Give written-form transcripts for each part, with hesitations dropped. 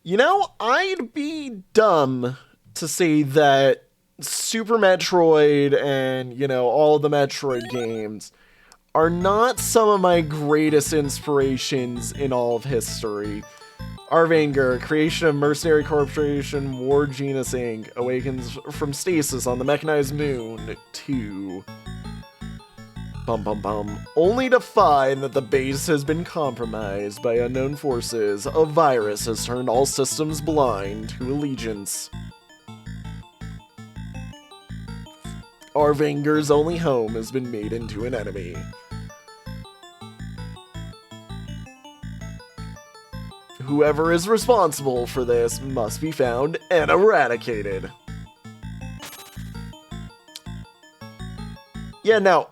You know, I'd be dumb to say that Super Metroid and, all of the Metroid games are not some of my greatest inspirations in all of history. Vainger, creation of Mercenary Corporation, War Genus Inc., awakens from stasis on the mechanized moon. 2. Bum bum bum. Only to find that the base has been compromised by unknown forces. A virus has turned all systems blind to allegiance. Vanger's only home has been made into an enemy. Whoever is responsible for this must be found and eradicated. Yeah, no,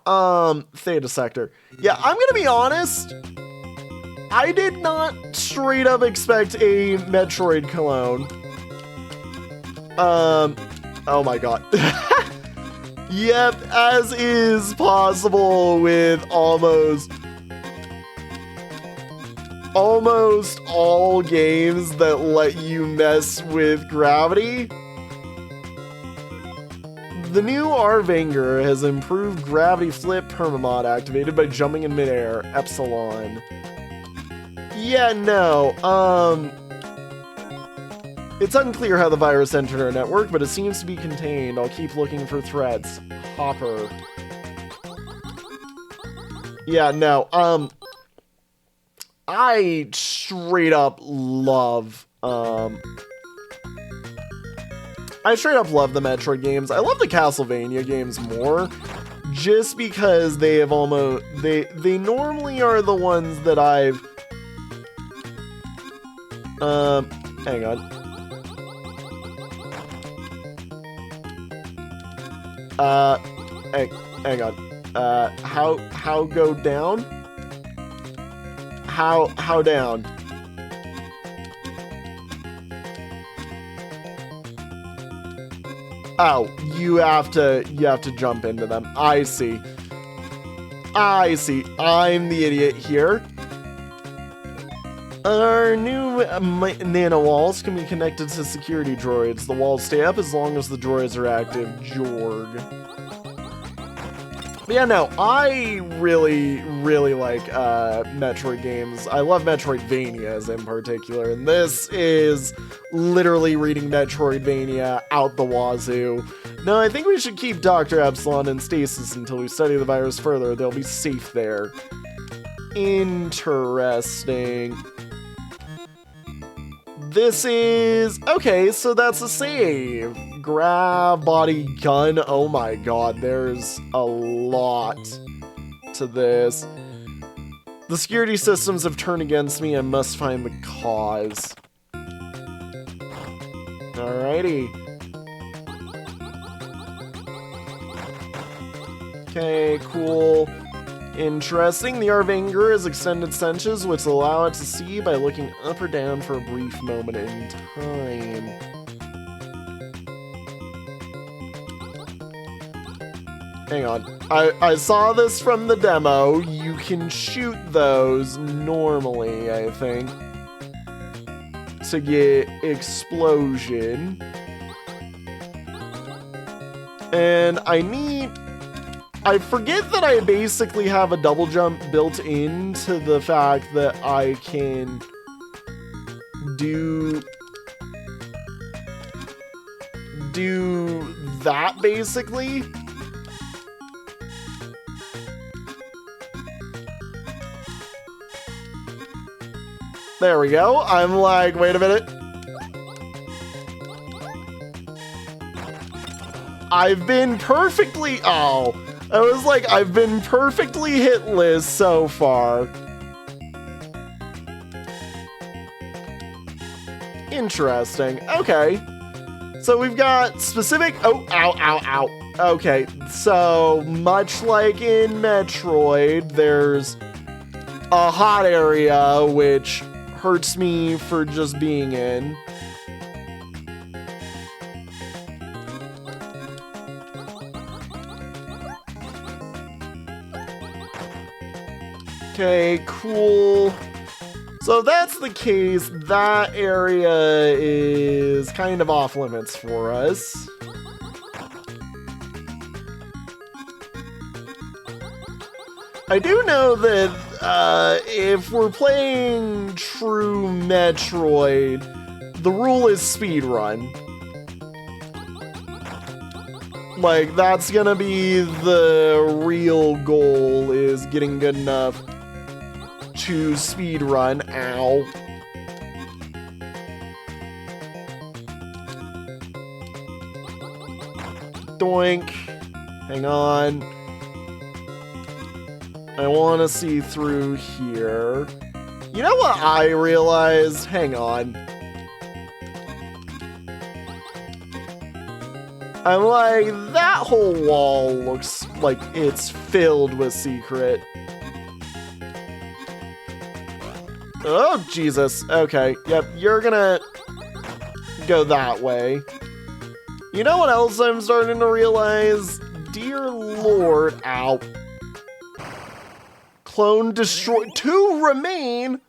Theta Sector. Yeah, I'm gonna be honest. I did not straight up expect a Metroid clone. Oh my god. Yep, as is possible with almost all games that let you mess with gravity. The new Vainger has improved gravity flip permamod activated by jumping in midair. Epsilon. Yeah, no, it's unclear how the virus entered our network, but it seems to be contained. I'll keep looking for threats. Hopper. Yeah, no, I straight up love, the Metroid games. I love the Castlevania games more, just because they have they normally are the ones that I've, hang on. Hang on. How go down? How down? Oh, you have to jump into them. I see. I'm the idiot here. Our new nano walls can be connected to security droids. The walls stay up as long as the droids are active. Jorg. But yeah, no, I really like Metroid games. I love Metroidvanias in particular, and this is literally reading Metroidvania out the wazoo. No, I think we should keep Dr. Epsilon in stasis until we study the virus further. They'll be safe there. Interesting. This is... Okay, so that's a save. Grab, body, gun. Oh my god, there's a lot to this. The security systems have turned against me. I must find the cause. Alrighty. Okay, cool. Interesting. The Vainger has extended senses, which allow it to see by looking up or down for a brief moment in time. Hang on. I saw this from the demo. You can shoot those normally, I think, to get explosion. And I forget that I basically have a double jump built into the fact that I can do that, basically. There we go. I'm like, wait a minute. I've been perfectly... Oh. I was like, I've been perfectly hitless so far. Interesting. Okay. So we've got specific... Oh, ow, ow, ow. Okay, so much like in Metroid, there's a hot area, which hurts me for just being in. Okay, cool. So if that's the case, that area is kind of off limits for us. I do know that if we're playing true Metroid, the rule is speedrun. Like, that's gonna be the real goal, is getting good enough to speedrun. Ow. Doink. Hang on. I want to see through here. You know what I realized? Hang on. I'm like, that whole wall looks like it's filled with secret. Oh, Jesus. Okay, yep, you're gonna go that way. You know what else I'm starting to realize? Dear Lord, ow. Clone destroyed. 2 remain?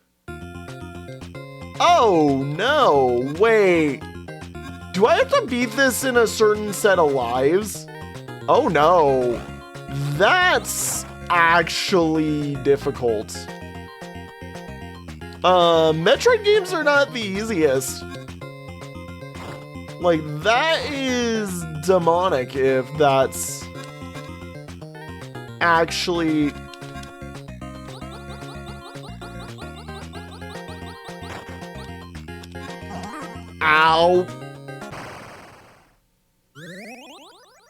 Oh, no. Wait. Do I have to beat this in a certain set of lives? Oh, no. That's actually difficult. Metroid games are not the easiest. Like, that is demonic if that's actually... Ow.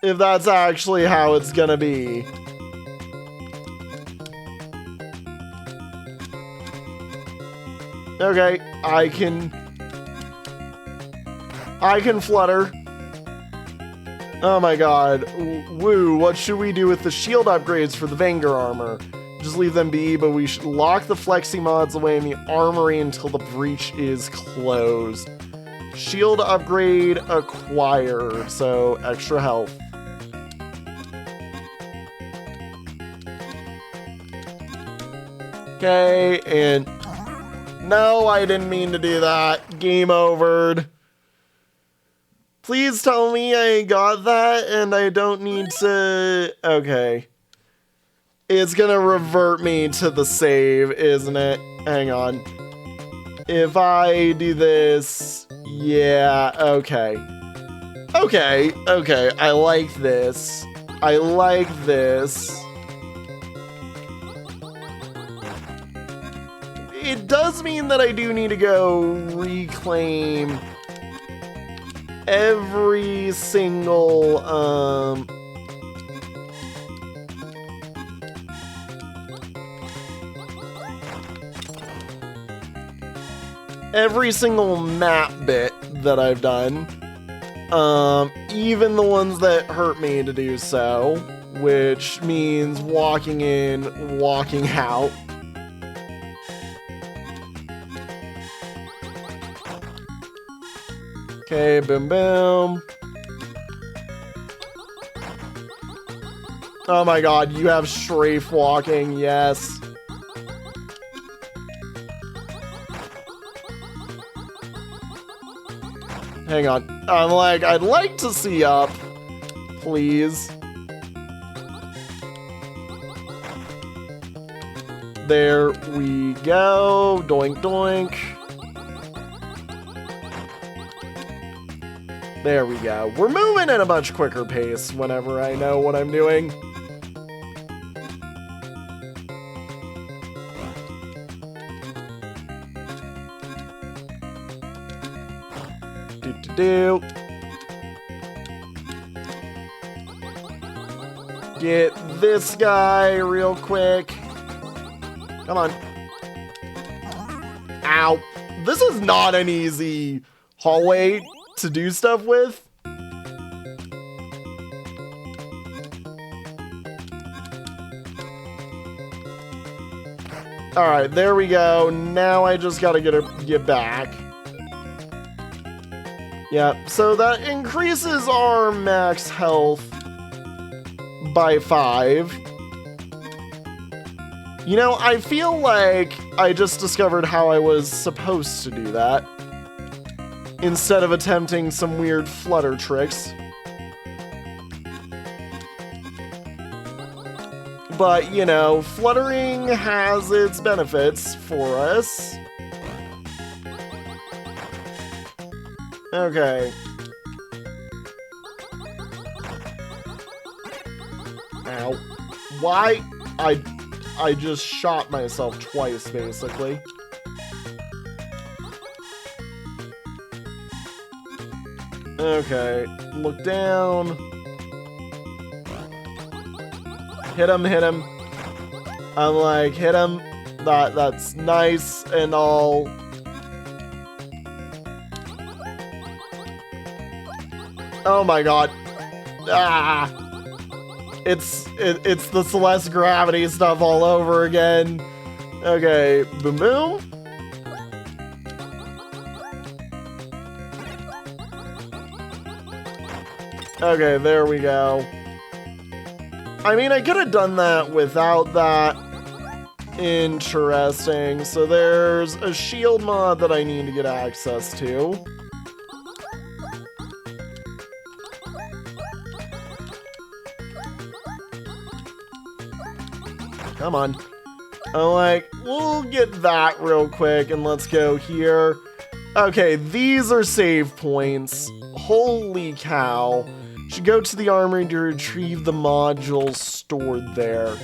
If that's actually how it's gonna be. Okay, I can flutter. Oh my god. Woo, what should we do with the shield upgrades for the Vainger armor? Just leave them be, but we should lock the flexi mods away in the armory until the breach is closed. Shield upgrade acquired, so extra health. Okay, and no, I didn't mean to do that. Game overed. Please tell me I got that and I don't need to... Okay. It's gonna revert me to the save, isn't it? Hang on. If I do this... Yeah, okay. Okay, okay, I like this. I like this. It does mean that I do need to go reclaim every single, every single map bit that I've done, even the ones that hurt me to do so, which means walking in, walking out. Okay, boom, boom. Oh my god, you have strafe walking, yes. Hang on. I'm like, I'd like to see up, please. There we go. Doink, doink. There we go. We're moving at a much quicker pace whenever I know what I'm doing. Do. Get this guy real quick. Come on. Ow. This is not an easy hallway to do stuff with. Alright, there we go. Now I just gotta get back. Yeah, so that increases our max health by 5. You know, I feel like I just discovered how I was supposed to do that, instead of attempting some weird flutter tricks. But, you know, fluttering has its benefits for us. Okay. Ow. Why? I just shot myself twice, basically. Okay. Look down. Hit him, hit him. I'm like, hit him. That's nice and all. Oh my god. Ah! It's the Celeste gravity stuff all over again. Okay, boom boom. Okay, there we go. I mean, I could have done that without that. Interesting. So there's a shield mod that I need to get access to. Come on. I'm like, we'll get that real quick and let's go here. Okay, these are save points. Holy cow. Should go to the armory to retrieve the modules stored there.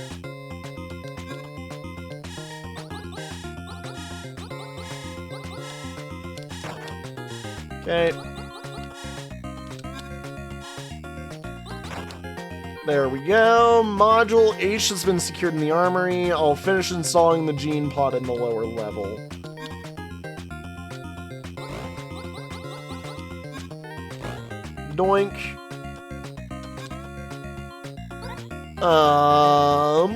Okay. There we go. Module H has been secured in the armory. I'll finish installing the gene pod in the lower level. Doink. Ow.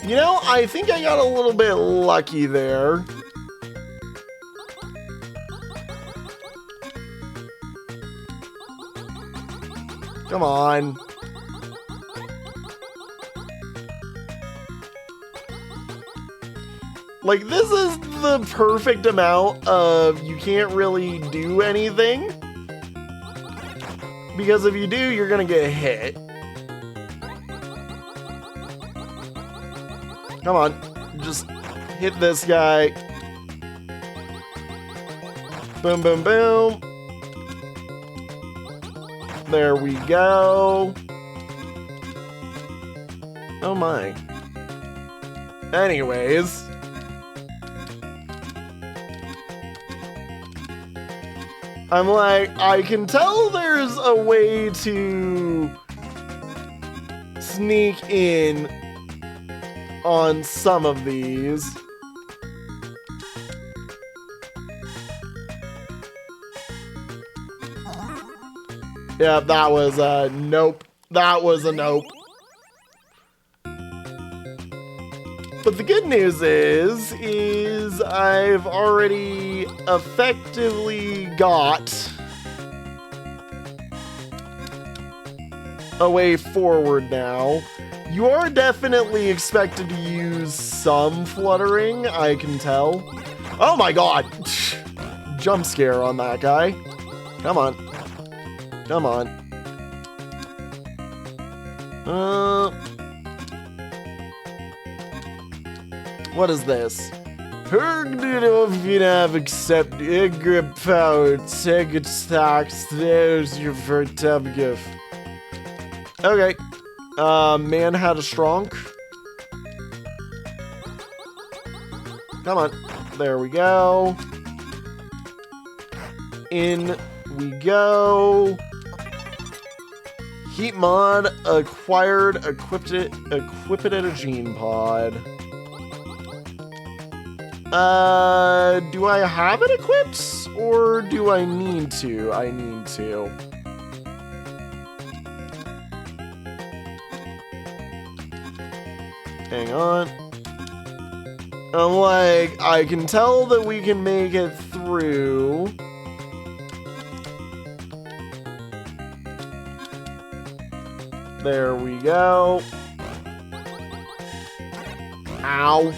You know, I think I got a little bit lucky there. Come on. Like, this is the perfect amount of you can't really do anything. Because if you do, you're gonna get hit. Come on, just hit this guy. Boom, boom, boom. There we go. Oh my. Anyways. I'm like, I can tell there's a way to sneak in on some of these. Yeah, that was a nope. That was a nope. But the good news is I've already effectively got a way forward now. You are definitely expected to use some fluttering, I can tell. Oh my god! Jump scare on that guy. Come on. Come on. What is this? Accept grip power. Take it stocks. There's your first gift. Okay. Man had a strong. Come on. There we go. In we go. Heat mod acquired. Equipped it at a gene pod. Do I have it equipped? Or do I need to? I need to. Hang on. I'm like, I can tell that we can make it through. There we go. Ow.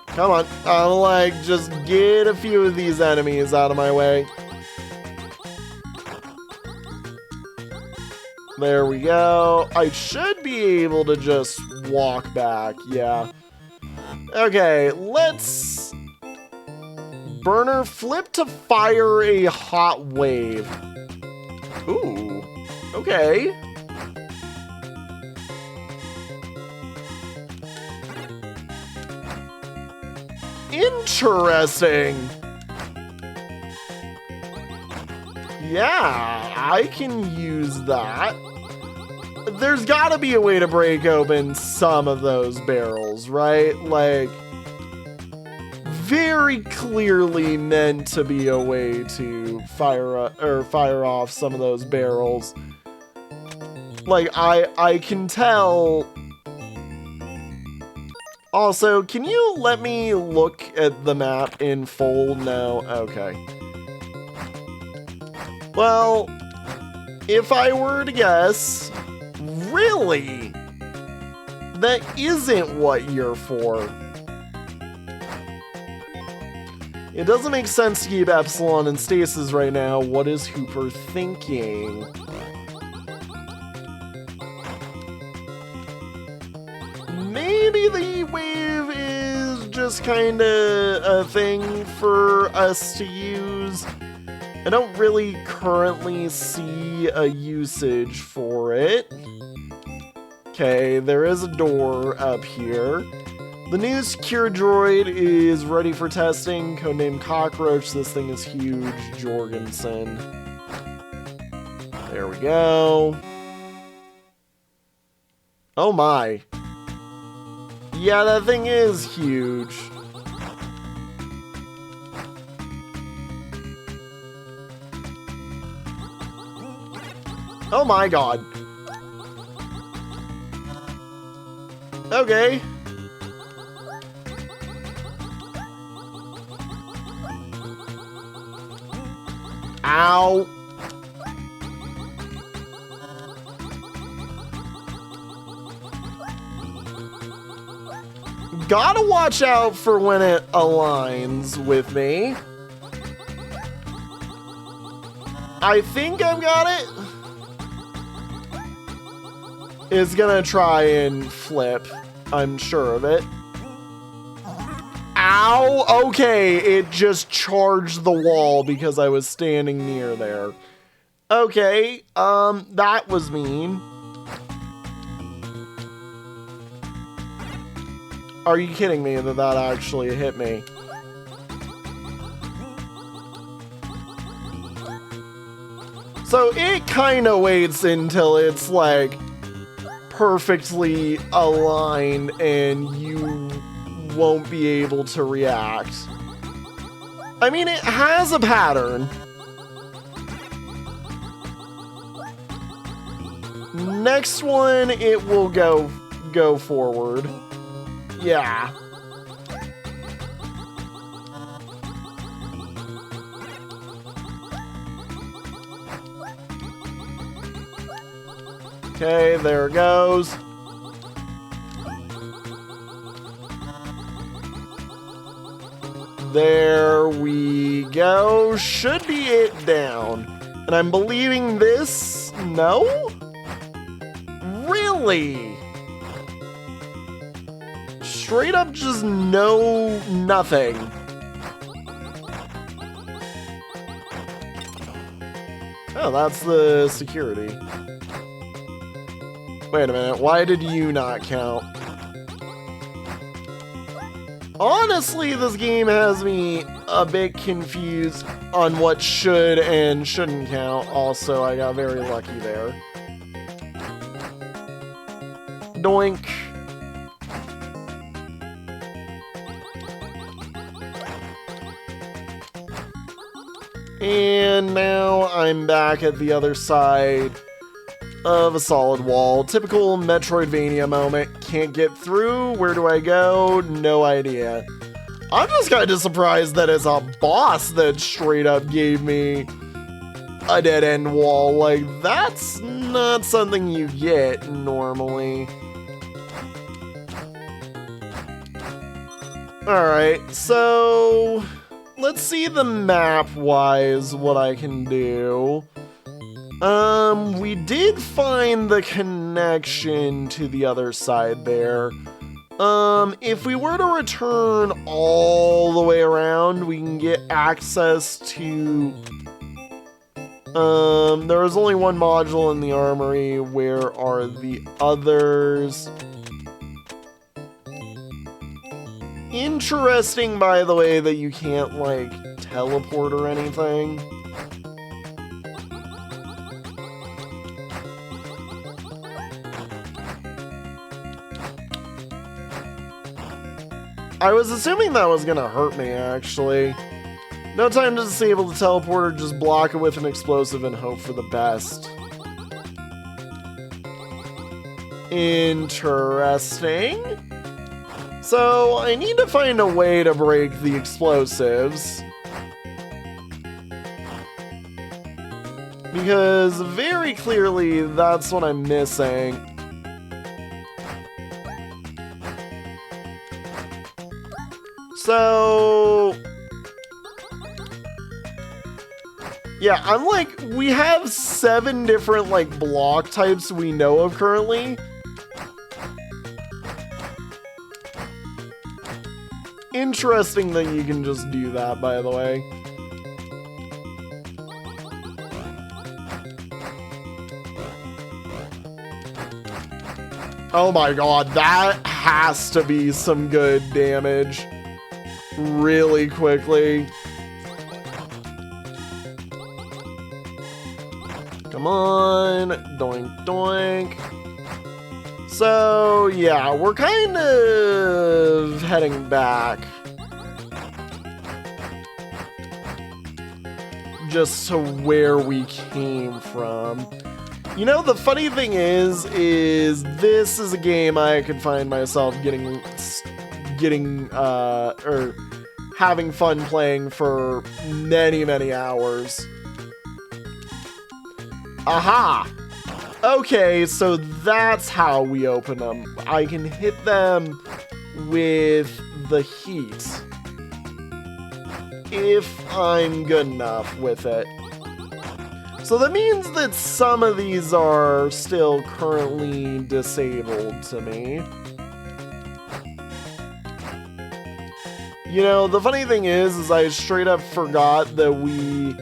Come on. I'll, like, just get a few of these enemies out of my way. There we go. I should be able to just walk back. Yeah. Okay, let's... Burner, flip to fire a hot wave. Ooh. Okay. Interesting. Yeah, I can use that. There's gotta be a way to break open some of those barrels, right? Like, very clearly meant to be a way to fire off some of those barrels. Like, I can tell. Also, can you let me look at the map in full? No? Okay. Well, if I were to guess, really? That isn't what you're for. It doesn't make sense to keep Epsilon in stasis right now. What is Hooper thinking? Maybe the wave is just kind of a thing for us to use. I don't really currently see a usage for it. Okay, there is a door up here. The new secure droid is ready for testing. Codename Cockroach. This thing is huge. Jorgensen. There we go. Oh my. Yeah, that thing is huge. Oh my god. Okay. Ow. Gotta watch out for when it aligns with me. I think I've got it. It's gonna try and flip. I'm sure of it. Ow! Okay, it just charged the wall because I was standing near there. Okay, that was mean. Are you kidding me that that actually hit me? So it kind of waits until it's like perfectly aligned and you won't be able to react. I mean, it has a pattern. Next one, it will go forward. Yeah. Okay, there it goes. There we go. Should be it down. And I'm believing this. No? Really? Straight up just no nothing. Oh, that's the security. Wait a minute, why did you not count? Honestly, this game has me a bit confused on what should and shouldn't count. Also, I got very lucky there. Doink. And now I'm back at the other side of a solid wall. Typical Metroidvania moment. Can't get through. Where do I go? No idea. I'm just kind of surprised that it's a boss that straight up gave me a dead-end wall. Like, that's not something you get normally. Alright, so let's see the map-wise what I can do. We did find the connection to the other side there. If we were to return all the way around, we can get access to... there was only one module in the armory. Where are the others? Interesting, by the way, that you can't, like, teleport or anything. I was assuming that was gonna hurt me, actually. No time to disable the teleporter, just block it with an explosive and hope for the best. Interesting. So, I need to find a way to break the explosives. Because very clearly, that's what I'm missing. So... yeah, I'm like, we have 7 different, like, block types we know of currently. Interesting that you can just do that, by the way. Oh my god, that has to be some good damage. Really quickly. Come on. Doink, doink. So, yeah, we're kind of heading back. Just to where we came from. You know, the funny thing is this is a game I could find myself or having fun playing for many, many hours. Aha! Okay, so that's how we open them. I can hit them with the heat. If I'm good enough with it. So that means that some of these are still currently disabled to me. You know, the funny thing is I straight up forgot that we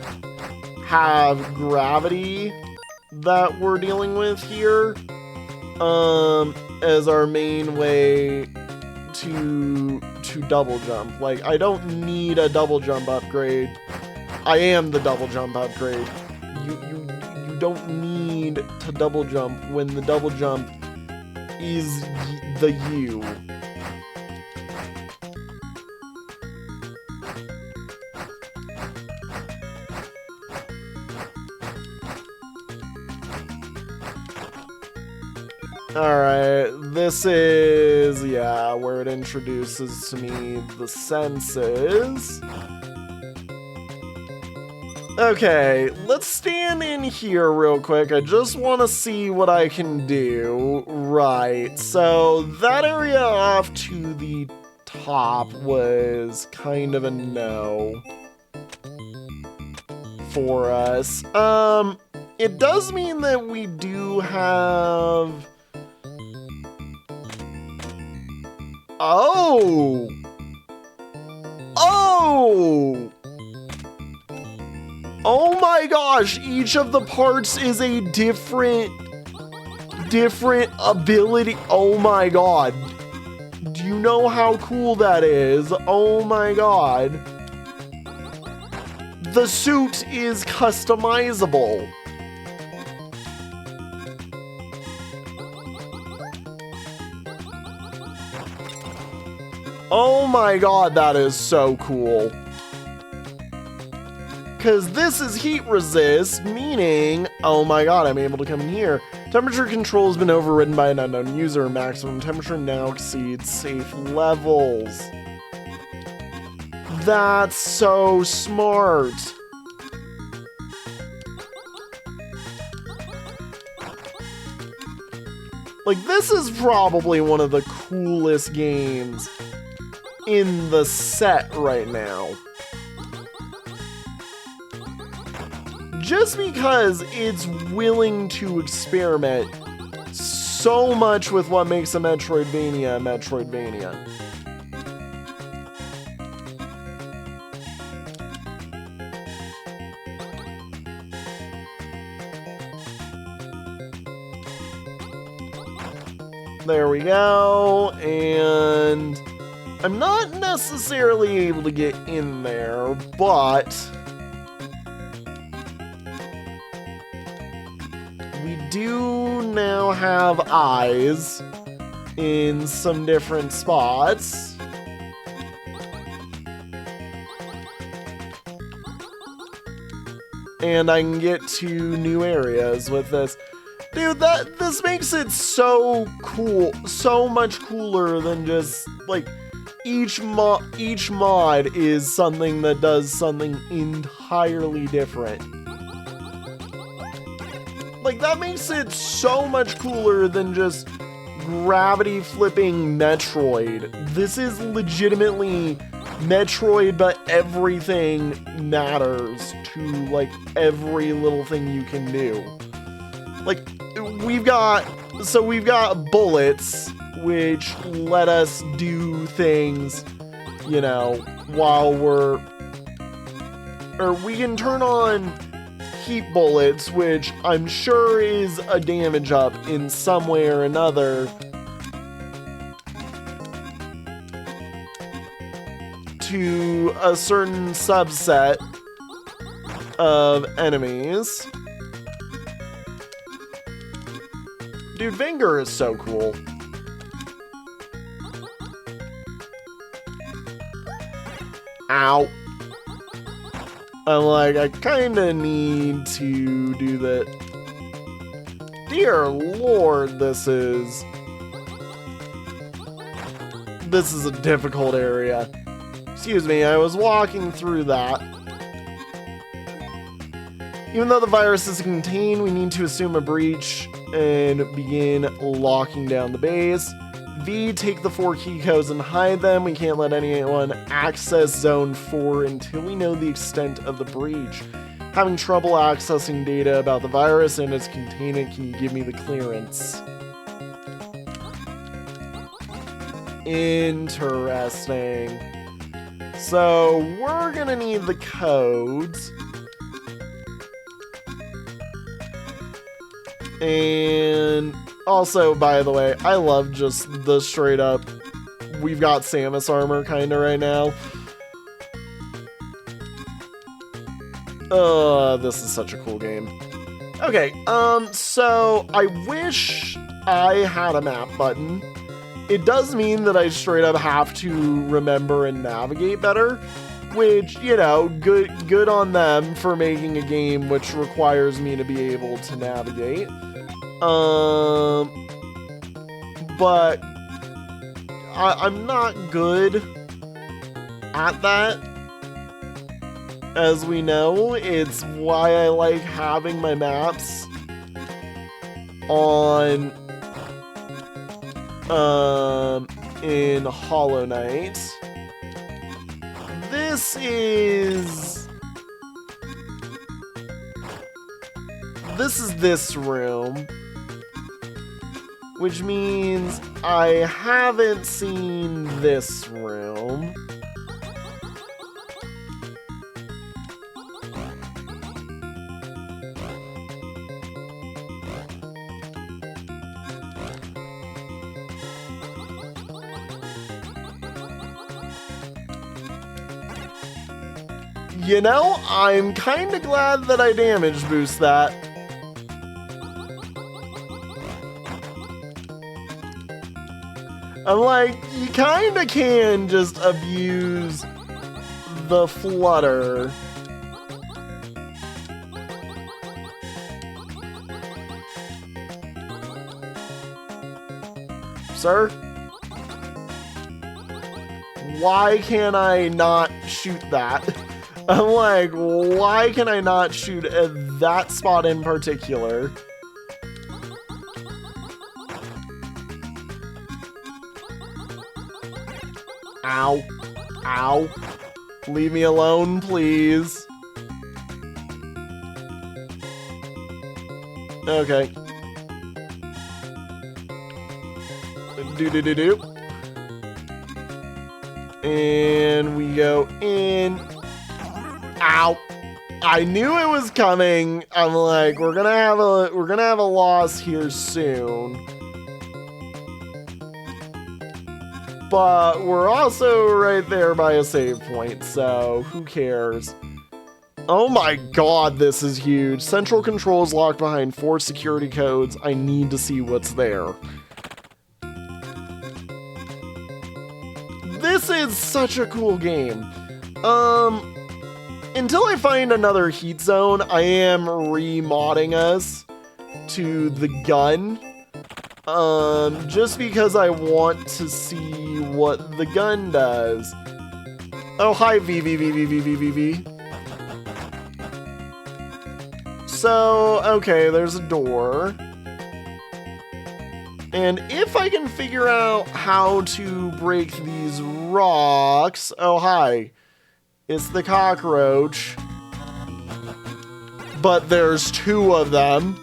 have gravity that we're dealing with here as our main way to double jump. Like, I don't need a double jump upgrade. I am the double jump upgrade. You don't need to double jump when the double jump is the you. Alright, this is, yeah, where it introduces to me the senses. Okay, let's stand in here real quick. I just want to see what I can do. Right, so that area off to the top was kind of a no for us. It does mean that we do have... Oh! Oh! Oh my gosh, each of the parts is a different ability. Oh my god. Do you know how cool that is? Oh my god. The suit is customizable. Oh my god, that is so cool. Because this is heat resist, meaning, oh my god, I'm able to come in here. Temperature control has been overridden by an unknown user. Maximum temperature now exceeds safe levels. That's so smart. Like, this is probably one of the coolest games in the set right now. Just because it's willing to experiment so much with what makes a Metroidvania a Metroidvania. There we go, and I'm not necessarily able to get in there, but we do now have eyes in some different spots. And I can get to new areas with this. Dude, this makes it so cool, so much cooler than just, like, each mod is something that does something entirely different. Like, that makes it so much cooler than just gravity flipping Metroid. This is legitimately Metroid, but everything matters to, like, every little thing you can do. Like, we've got bullets, which let us do things, you know, while we can turn on heat bullets, which I'm sure is a damage up in some way or another to a certain subset of enemies. Dude, Vainger is so cool. Ow. I'm like, I kinda need to do that. Dear Lord, this is a difficult area. Excuse me, I was walking through that. Even though the virus is contained, we need to assume a breach and begin locking down the base. V, take the 4 key codes and hide them. We can't let anyone access Zone 4 until we know the extent of the breach. Having trouble accessing data about the virus and its containment, can you give me the clearance? Interesting. So, we're gonna need the codes. And also, by the way, I love just the straight up, we've got Samus armor kind of right now. This is such a cool game. Okay, so I wish I had a map button. It does mean that I straight up have to remember and navigate better, which, you know, good on them for making a game which requires me to be able to navigate. But I'm not good at that. As we know, it's why I like having my maps on in Hollow Knight. This is this room, which means I haven't seen this room. You know, I'm kind of glad that I damage boost that. I'm like, you kind of can just abuse the flutter. Sir? Why can I not shoot that? I'm like, why can I not shoot at that spot in particular? Ow. Ow. Leave me alone, please. Okay. Do. And we go in. Ow. I knew it was coming. I'm like, we're gonna have a loss here soon. But we're also right there by a save point, so who cares? Oh my god, this is huge. Central controls locked behind 4 security codes. I need to see what's there. This is such a cool game. Until I find another heat zone, I am remodding us to the gun. Just because I want to see what the gun does. Oh, hi, V. So, okay, there's a door. And if I can figure out how to break these rocks... Oh, hi. It's the cockroach. But there's 2 of them.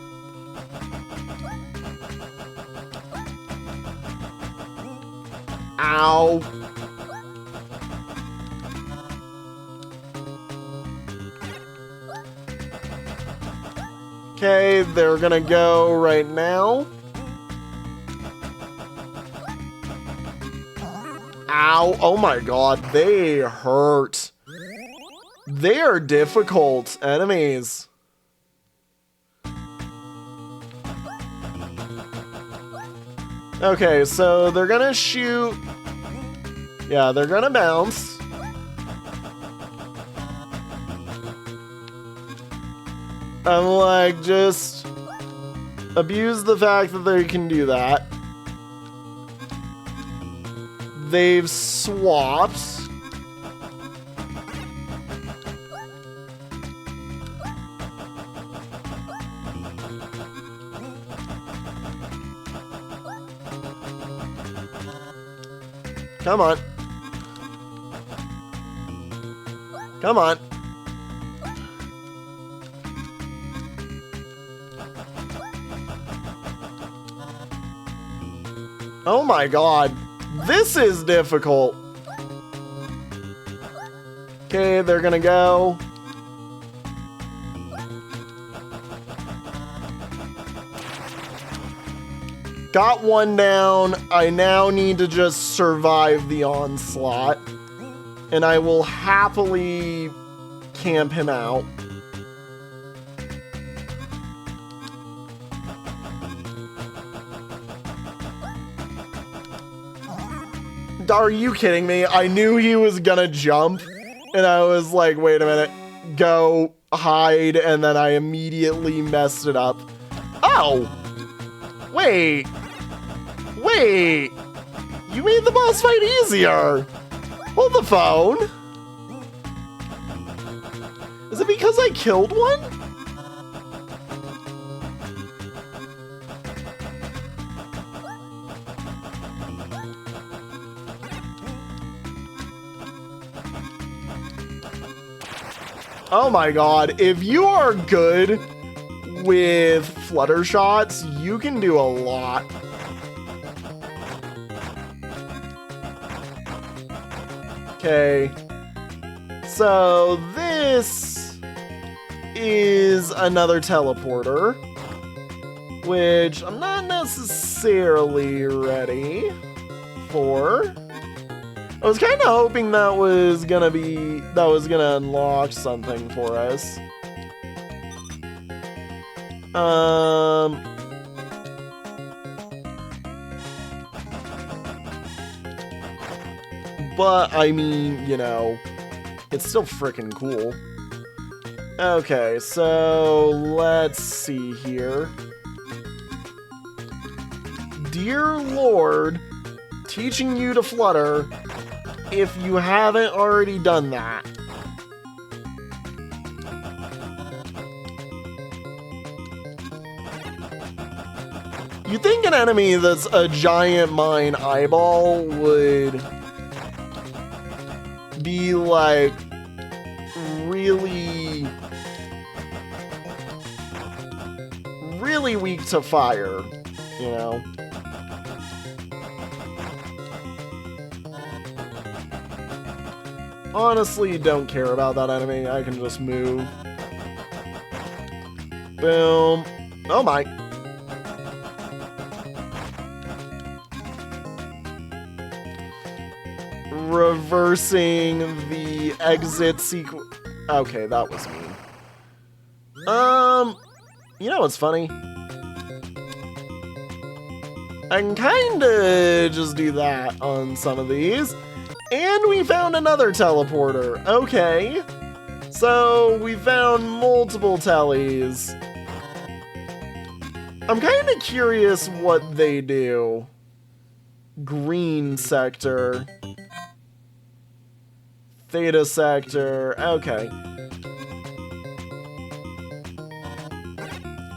Ow. Okay, they're gonna go right now. Ow. Oh my god, they hurt. They are difficult enemies. Okay, so they're gonna shoot. Yeah, they're gonna bounce. I'm like, just abuse the fact that they can do that. They've swapped. Come on. Come on. Oh my god. This is difficult. Okay, they're gonna go. Got one down. I now need to just survive the onslaught. And I will happily camp him out. Are you kidding me? I knew he was gonna jump. And I was like, wait a minute. Go, hide, and then I immediately messed it up. Oh! Wait! Wait! You made the boss fight easier! Hold the phone! Is it because I killed one? Oh my god, if you are good with flutter shots, you can do a lot. Okay. So this is another teleporter, which I'm not necessarily ready for. I was kind of hoping that was gonna unlock something for us. But I mean, you know, it's still freaking cool. Okay, so let's see here. Dear Lord, teaching you to flutter if you haven't already done that. You think an enemy that's a giant mine eyeball would be like really weak to fire, you know? Honestly, don't care about that enemy. I can just move. Boom. Oh my. Reversing the exit sequence. Okay, that was mean. You know what's funny? I can kinda just do that on some of these. And we found another teleporter. Okay. So we found multiple tellies. I'm kinda curious what they do. Green sector. Theta sector. Okay.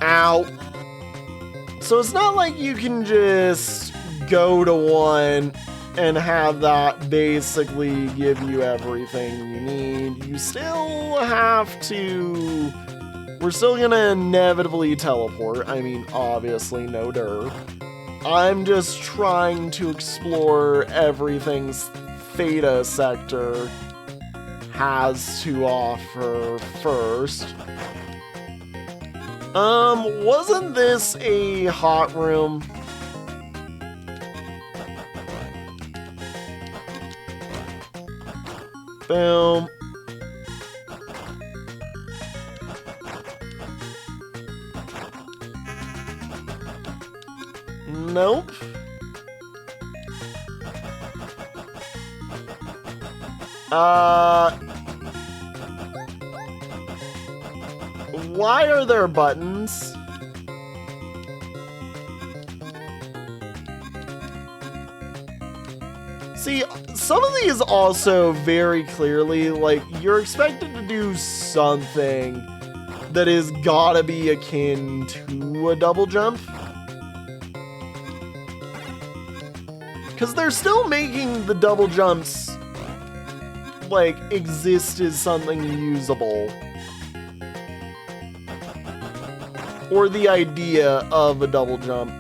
Ow. So it's not like you can just go to one and have that basically give you everything you need. You still have to... We're still gonna inevitably teleport. I mean, obviously, no derp. I'm just trying to explore everything's Theta sector has to offer first. Wasn't this a hot room? Boom. Nope. Why are there buttons? See, some of these also very clearly, like, you're expected to do something that is gotta be akin to a double jump. Because they're still making the double jumps, like, exist as something usable. Or the idea of a double jump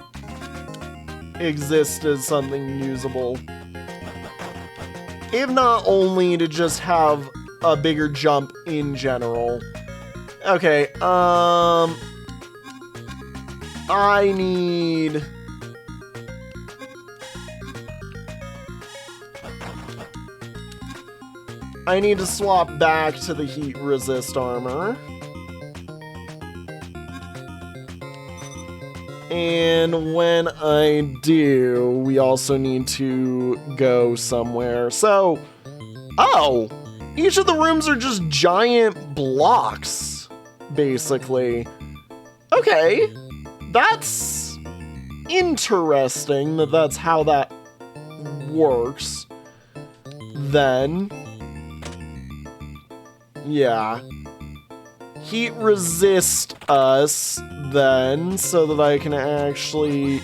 exist as something usable. If not only to just have a bigger jump in general. Okay, I need... to swap back to the heat resist armor. And when I do, we also need to go somewhere. So, oh, each of the rooms are just giant blocks, basically. Okay, that's interesting that that's how that works. Then, yeah. Heat resist us then so that I can actually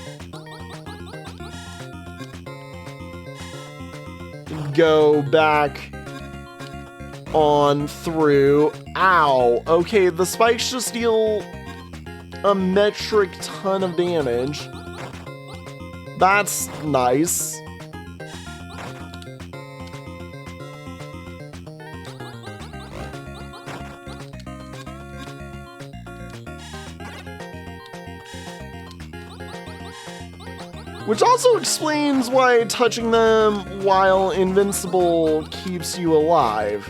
go back on through. Ow. Okay, the spikes just deal a metric ton of damage. That's nice. Which also explains why touching them while invincible keeps you alive.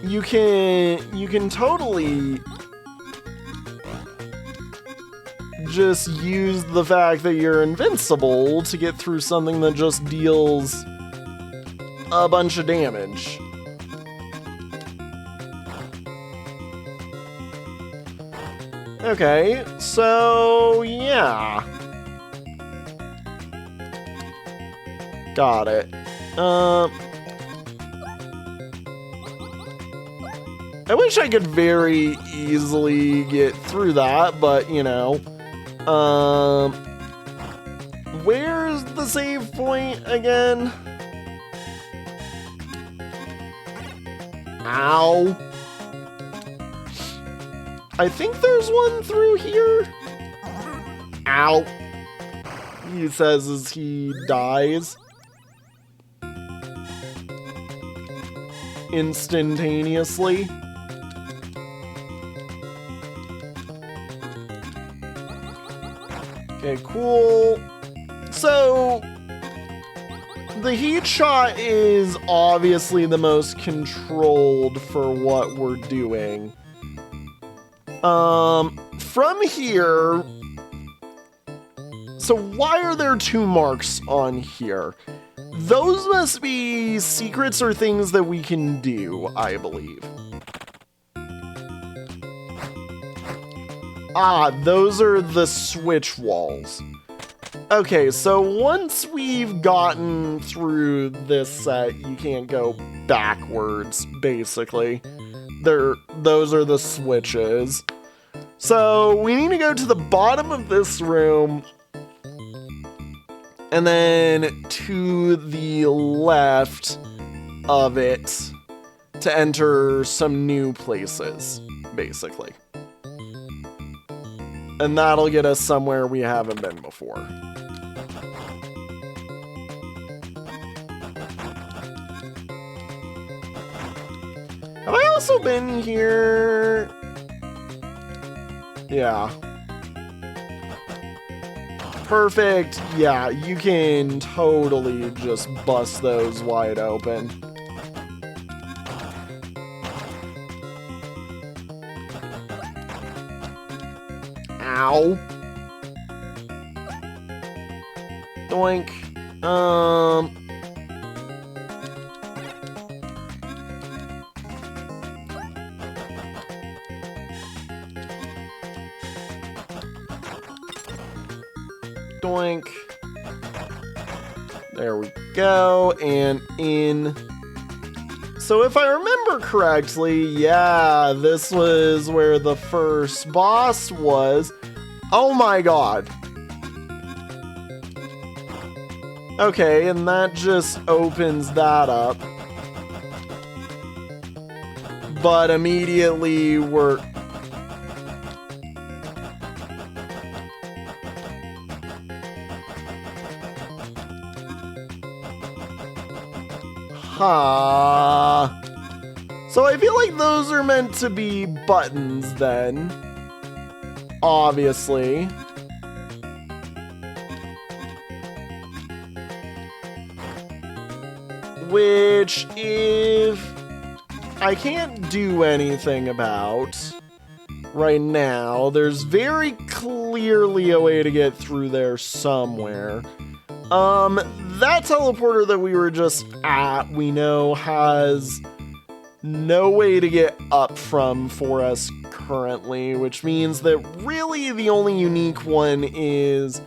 You can totally just use the fact that you're invincible to get through something that just deals a bunch of damage. Okay, so yeah. Got it. I wish I could very easily get through that, but, you know. Where's the save point again? Ow. I think there's one through here. Ow. He says as he dies. Instantaneously. Okay, cool. So, the heat shot is obviously the most controlled for what we're doing. From here... So why are there 2 marks on here? Those must be secrets or things that we can do, I believe. Ah, those are the switch walls. Okay, so once we've gotten through this set, you can't go backwards, basically. Those are the switches. So we need to go to the bottom of this room, and then to the left of it to enter some new places, basically. And that'll get us somewhere we haven't been before. Have I also been here? Yeah. Perfect. Yeah, you can totally just bust those wide open. Ow. Doink. Doink. There we go. And in. So if I remember correctly, yeah, this was where the first boss was. Oh my god. Okay, and that just opens that up. But immediately we're... Huh. So I feel like those are meant to be buttons then. Obviously. Which, if I can't do anything about right now, there's very clearly a way to get through there somewhere. That teleporter that we were just at, we know has no way to get up from for us currently, which means that really the only unique one is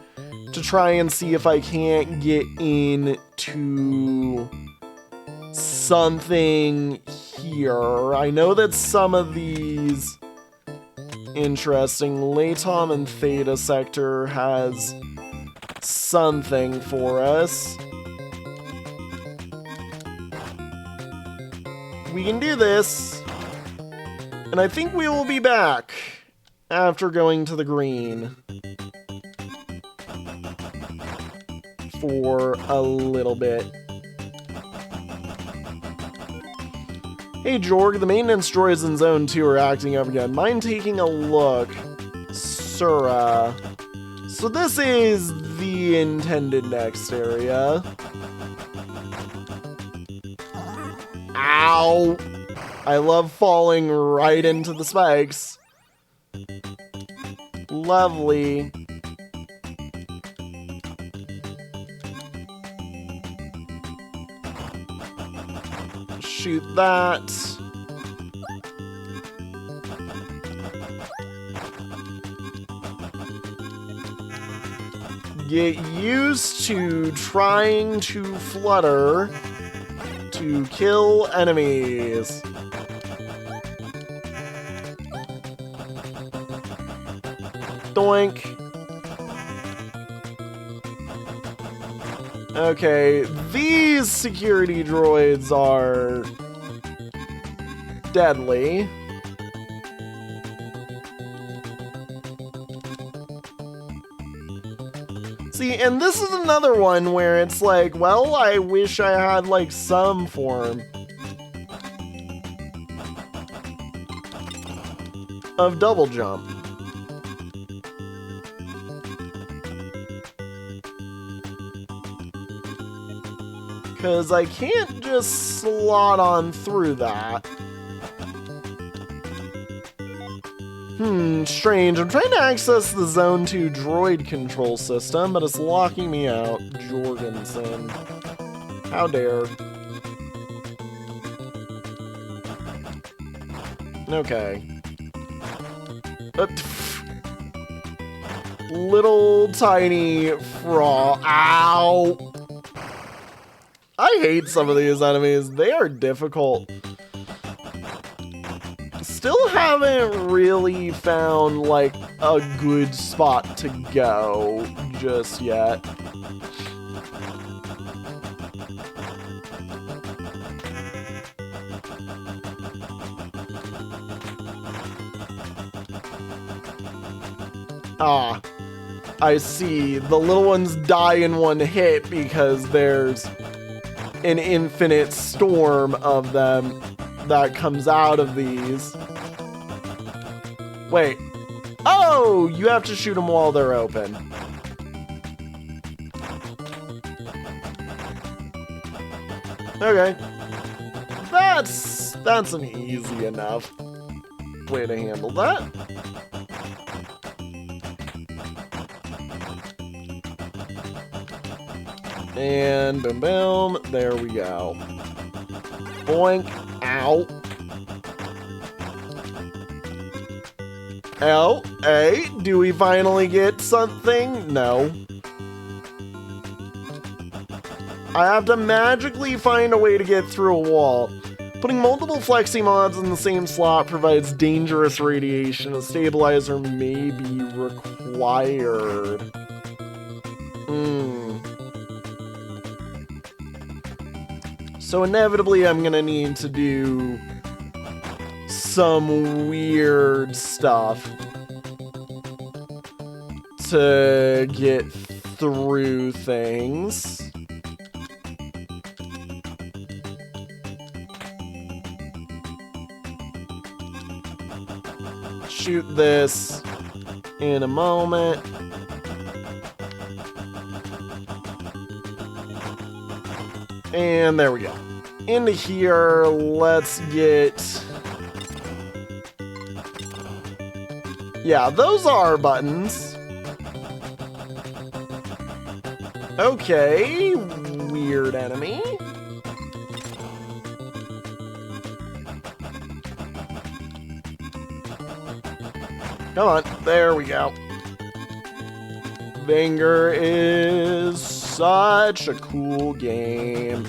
to try and see if I can't get into something here. I know that some of these interesting Latom and Theta Sector has something for us. We can do this, and I think we will be back after going to the green for a little bit. Hey Jorg, the maintenance droids in Zone 2 are acting up again. Mind taking a look? Sura. So this is the intended next area. Ow! I love falling right into the spikes. Lovely. Shoot that. Get used to trying to flutter to kill enemies. Doink. Okay, these security droids are deadly. See, and this is another one where it's like, well, I wish I had like some form of double jump. Because I can't just slot on through that. Strange. I'm trying to access the Zone 2 droid control system, but it's locking me out. Jorgensen. How dare. Okay. Little tiny frog. Ow! I hate some of these enemies. They are difficult. Still haven't really found like a good spot to go just yet. Ah, I see. The little ones die in one hit because there's an infinite storm of them that comes out of these. Wait. Oh, you have to shoot them while they're open. Okay. That's an easy enough way to handle that. And boom, boom. There we go. Boink. Ow. L. A. Do we finally get something? No. I have to magically find a way to get through a wall. Putting multiple flexi mods in the same slot provides dangerous radiation. A stabilizer may be required. So inevitably I'm gonna need to do some weird stuff to get through things. Shoot this in a moment. And there we go. Into here, let's get... Yeah, those are buttons. Okay, weird enemy. Come on, there we go. Vainger is such a cool game.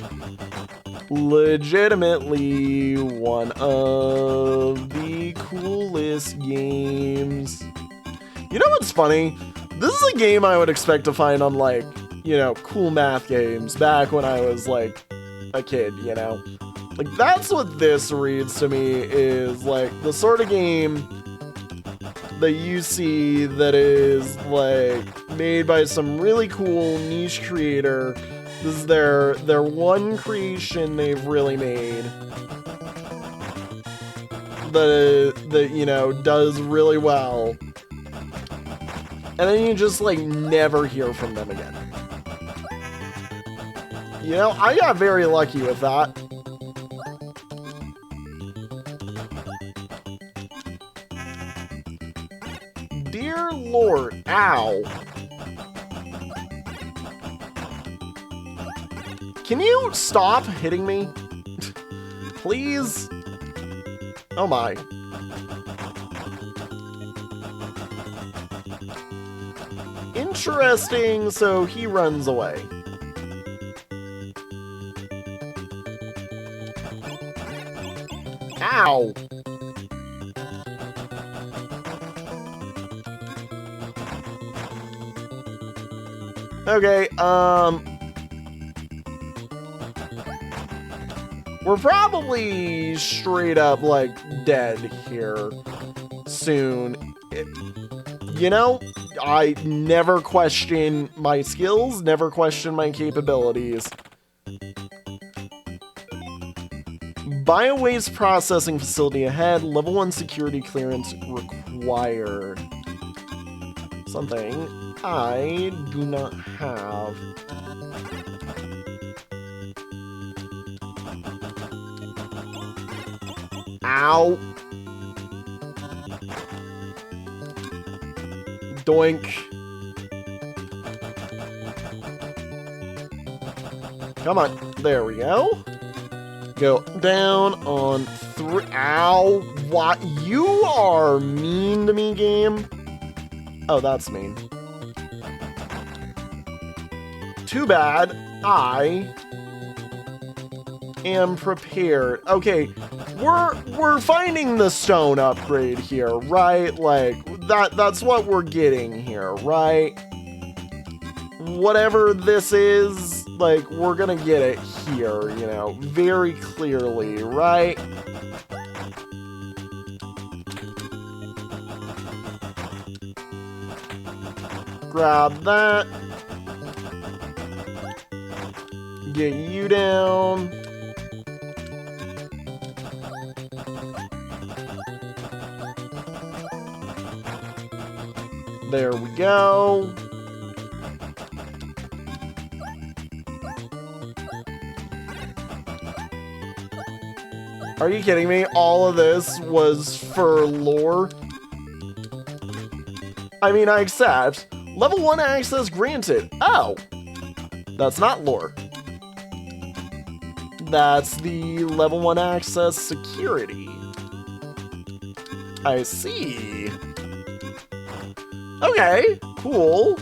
Legitimately one of the coolest games. You know what's funny? This is a game I would expect to find on, like, you know, cool math games back when I was, like, a kid, you know? Like, that's what this reads to me, is, like, the sort of game that you see that is, like, made by some really cool niche creator. This is their one creation they've really made that you know, does really well. And then you just, like, never hear from them again. You know, I got very lucky with that. Dear Lord, ow. Can you stop hitting me? Please? Oh my. Interesting, so he runs away. Ow! Okay, we're probably straight up, like, dead here soon. You know, I never question my skills, never question my capabilities. Biowaste processing facility ahead, level 1 security clearance required. Something I do not have. Ow. Doink. Come on. There we go. Go down on 3. Ow. What? You are mean to me, game. Oh, that's mean. Too bad. I am prepared. Okay, we're finding the stone upgrade here, right? Like that's what we're getting here, right? Whatever this is, like we're gonna get it here, you know, very clearly, right? Grab that. Get you down. There we go. Are you kidding me? All of this was for lore? I mean, I accept. Level 1 access granted. Oh. That's not lore. That's the level 1 access security. I see. Okay, cool.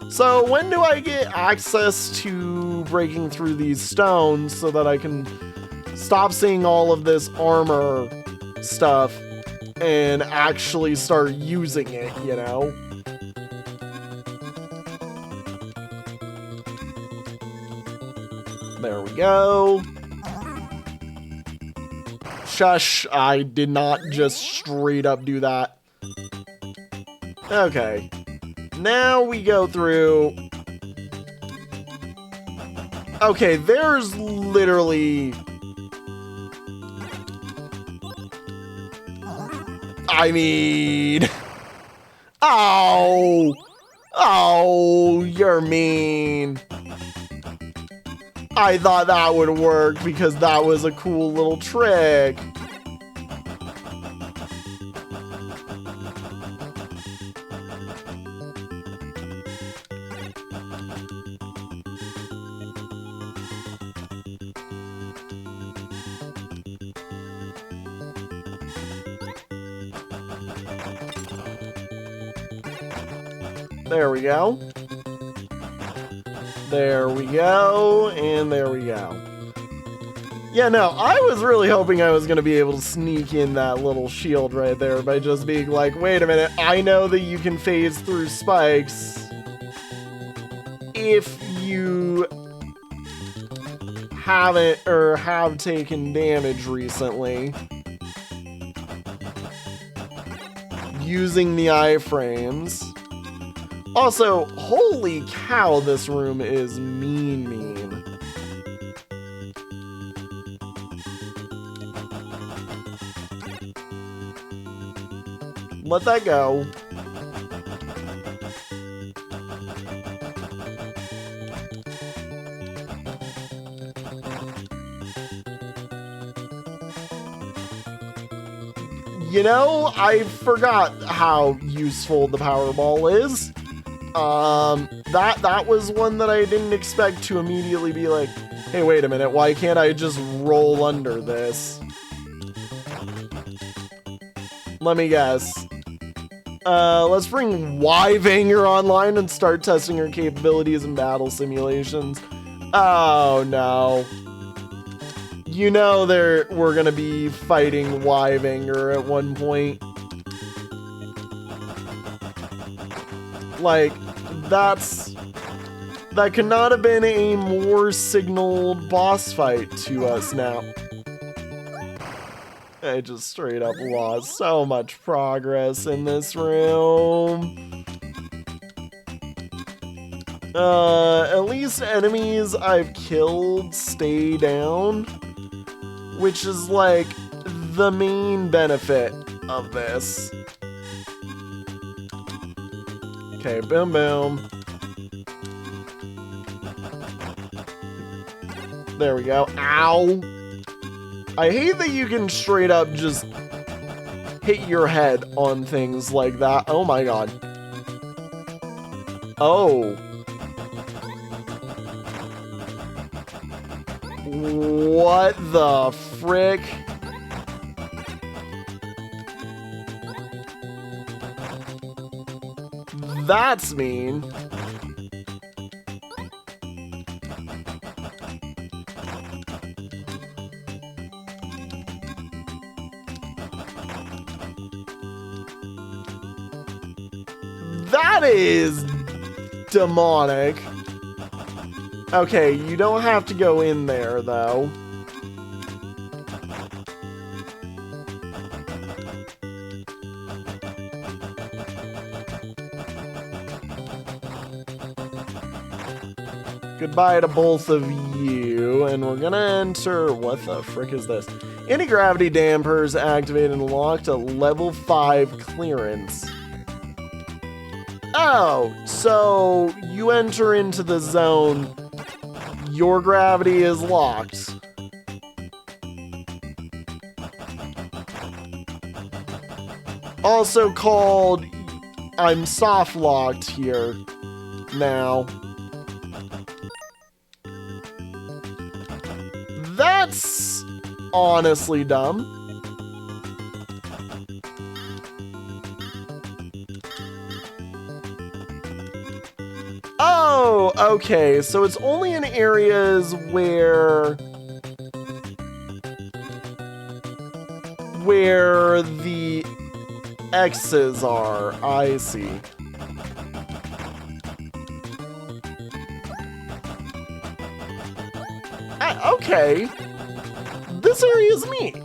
So when do I get access to breaking through these stones so that I can stop seeing all of this armor stuff and actually start using it, you know? There we go. Shush, I did not just straight up do that. Okay. Now we go through... Okay, there's literally... I mean... Oh! Oh, you're mean. I thought that would work because that was a cool little trick. There we go. There we go, and there we go. Yeah, no, I was really hoping I was going to be able to sneak in that little shield right there by just being like, wait a minute, I know that you can phase through spikes if you haven't or have taken damage recently using the iframes. Also, holy cow, this room is mean. Let that go. You know, I forgot how useful the Powerball is. That was one that I didn't expect to immediately be like, hey, wait a minute, why can't I just roll under this? Let me guess. Let's bring Vainger online and start testing her capabilities in battle simulations. Oh, no. You know we're gonna be fighting Vainger at one point. Like, that's That could not have been a more signaled boss fight to us now. I just straight up lost so much progress in this room. At least enemies I've killed stay down, which is like the main benefit of this. Okay, boom, boom. There we go. Ow! I hate that you can straight up just hit your head on things like that. Oh my god. Oh. What the frick? That's mean. That is demonic. Okay, you don't have to go in there, though. Goodbye to both of you, and we're gonna enter... What the frick is this? Anti-gravity dampers activated and locked at level 5 clearance. Oh, so you enter into the zone, your gravity is locked. Also called, I'm soft locked here now. That's honestly dumb. Oh, okay, so it's only in areas where the X's are. I see. Okay, this area is neat.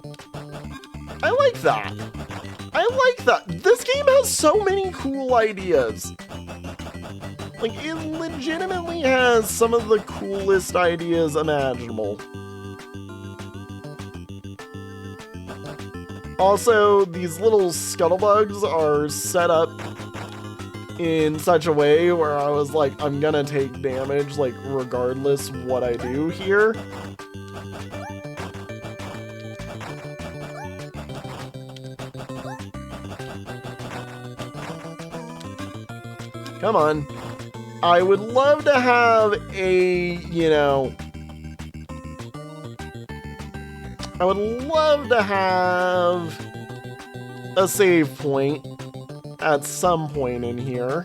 I like that. I like that. This game has so many cool ideas. Like, it legitimately has some of the coolest ideas imaginable. Also, these little scuttlebugs are set up in such a way where I was like, I'm gonna take damage, like, regardless what I do here. Come on. I would love to have a, you know... I would love to have a save point at some point in here.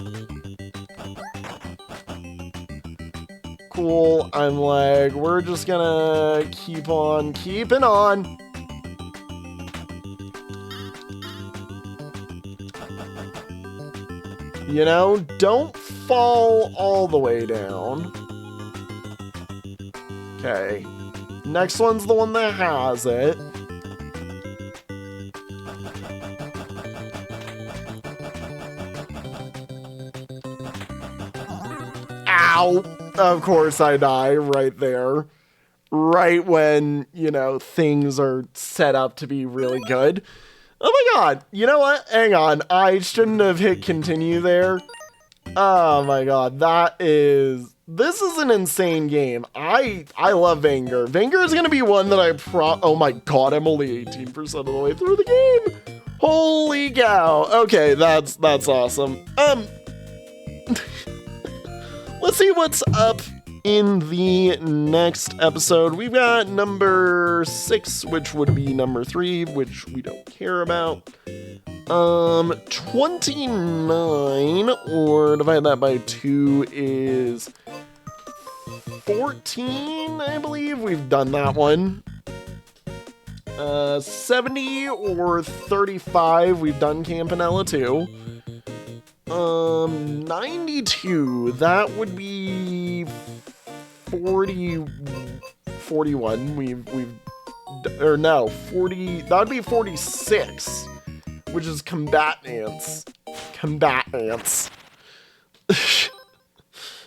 Cool, I'm like, we're just gonna keep on keeping on. You know, don't fall all the way down. Okay. Next one's the one that has it. Ow! Of course I die right there. Right when, you know, things are set up to be really good. Oh my god, you know what? Hang on, I shouldn't have hit continue there. Oh my god, this is an insane game. I love Vainger. Vainger is gonna be one that oh my god, I'm only 18% of the way through the game. Holy cow. Okay, that's awesome. Let's see what's up in the next episode. We've got number 6, which would be number 3, which we don't care about. 29, or divide that by 2 is 14, I believe. We've done that one. 70 or 35, we've done Campanella too. 92, that would be 40, 41. Or no, 40, that would be 46, which is combatants. Combatants.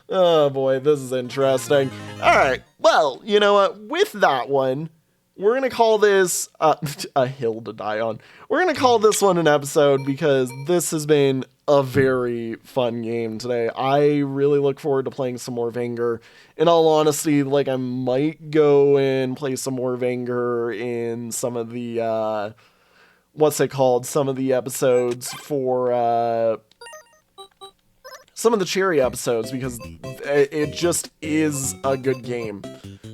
Oh boy, this is interesting. Alright, well, you know what, with that one, we're gonna call this, a hill to die on. We're gonna call this one an episode because this has been a very fun game today. I really look forward to playing some more Vainger. In all honesty, like, I might go and play some more Vainger in some of the, what's it called? Some of the episodes for, some of the Cherry episodes, because it just is a good game.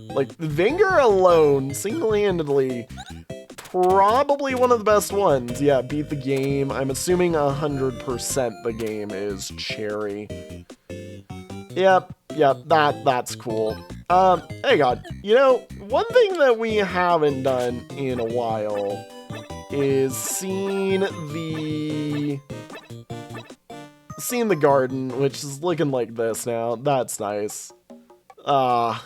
Like, Vainger alone, single-handedly, probably one of the best ones. Yeah, beat the game. I'm assuming 100% the game is Cherry. Yep, that's cool. Hey God, you know, one thing that we haven't done in a while is seen the garden, which is looking like this now. That's nice. I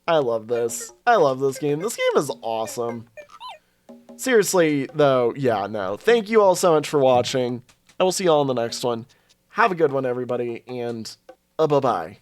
love this. I love this game. This game is awesome. Seriously, though, yeah, no. Thank you all so much for watching. I will see you all in the next one. Have a good one, everybody, and bye-bye.